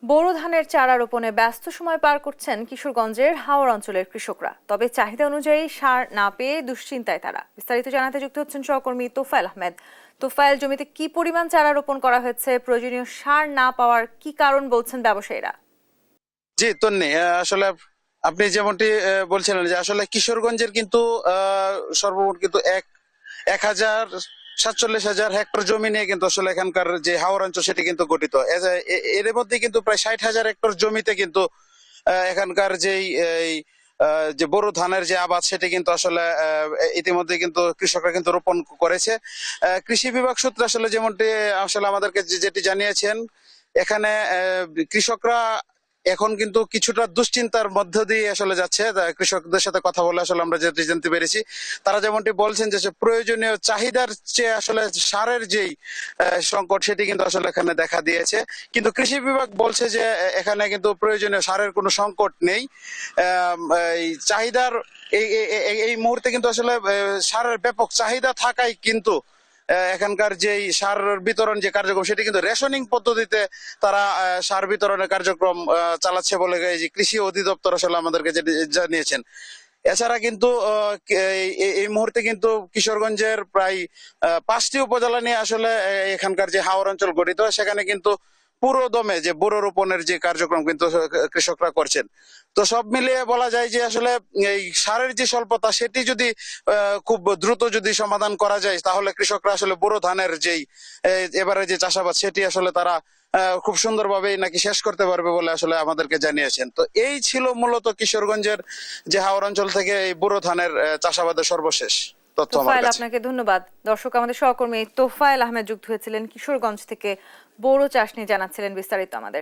বোরো ধানের চারা রোপণে ব্যস্ত সময় পার করছেন কিশোরগঞ্জের হাওর অঞ্চলের কৃষকরা। তবে চাহিদা অনুযায়ী সার না পেয়ে দুশ্চিন্তায় তারা। বিস্তারিত জানাতে যুক্ত হচ্ছেন সহকর্মী তোফায়েল আহমেদ। তোফায়েল, জমিতে কি পরিমাণ চারা রোপণ করা হয়েছে, প্রয়োজনীয় সার না পাওয়ার কি কারণ বলছেন ব্যবসায়ীরা? জি তন্নি, আসলে আপনি যেমনটি বলছিলেন যে আসলে কিশোরগঞ্জের কিন্তু সর্বমোট কিন্তু 1,47,000 হেক্টর জমি নিয়ে কিন্তু আসলে এখানকার যে হাওর অঞ্চল সেটি কিন্তু গঠিত। এর মধ্যে কিন্তু প্রায় 60,000 হেক্টর জমিতে কিন্তু এখানকার যে বোরো ধানের যে আবাদ সেটি কিন্তু আসলে ইতিমধ্যে কিন্তু কৃষকরা কিন্তু রোপণ করেছে। কৃষি বিভাগ সূত্রে আসলে যেমনটি আসলে আমাদেরকে যেটি জানিয়েছেন, এখানে কৃষকরা এখন কিন্তু কিছুটা দুশ্চিন্তার মধ্য দিয়ে আসলে যাচ্ছে। কৃষকদের সাথে কথা বলে আসলে আমরা যেটি জানতে পেরেছি, তারা যেমনটি বলছেন যে প্রয়োজনীয় চাহিদার চেয়ে আসলে সারের যেই সংকট সেটি কিন্তু আসলে এখানে দেখা দিয়েছে। কিন্তু কৃষি বিভাগ বলছে যে এখানে কিন্তু প্রয়োজনীয় সারের কোনো সংকট নেই। আম, এই চাহিদার এই এই এই- এই মুহূর্তে কিন্তু আসলে সারের ব্যাপক চাহিদা থাকায় কিন্তু এখানকার যে সার বিতরণ যে কার্যক্রম সেটি কিন্তু রেশনিং পদ্ধতিতে তারা সার বিতরণের কার্যক্রম চালাচ্ছে বলে এই যে কৃষি অধিদপ্তর আসলে আমাদেরকে যেটি জানিয়েছেন। এছাড়া কিন্তু এই মুহূর্তে কিন্তু কিশোরগঞ্জের প্রায় 5টি উপজেলা নিয়ে আসলে এখানকার যে হাওর অঞ্চল গঠিত, সেখানে কিন্তু পুরো দমে যে বোরো রোপণের যে কার্যক্রম কিন্তু কৃষকরা করছেন। তো সব মিলিয়ে বলা যায় যে আসলে এই সারের যে স্বল্পতা সেটি যদি খুব দ্রুত যদি সমাধান করা যায়, তাহলে কৃষকরা আসলে বোরো ধানের যেই এবারে যে চাষাবাদ সেটি আসলে তারা খুব সুন্দরভাবেই নাকি শেষ করতে পারবে বলে আসলে আমাদেরকে জানিয়েছেন। তো এই ছিল মূলত কিশোরগঞ্জের যে হাওর অঞ্চল থেকে এই বোরো ধানের চাষাবাদের সর্বশেষ তথ্য আমার তোফায়েল, কাছে। আপনাকে ধন্যবাদ। দর্শক, আমাদের সহকর্মী তোফায়েল আহমেদ যুক্ত হয়েছিলেন কিশোরগঞ্জ থেকে। বোরো চাষ নিয়ে জানাচ্ছিলেন বিস্তারিত আমাদের।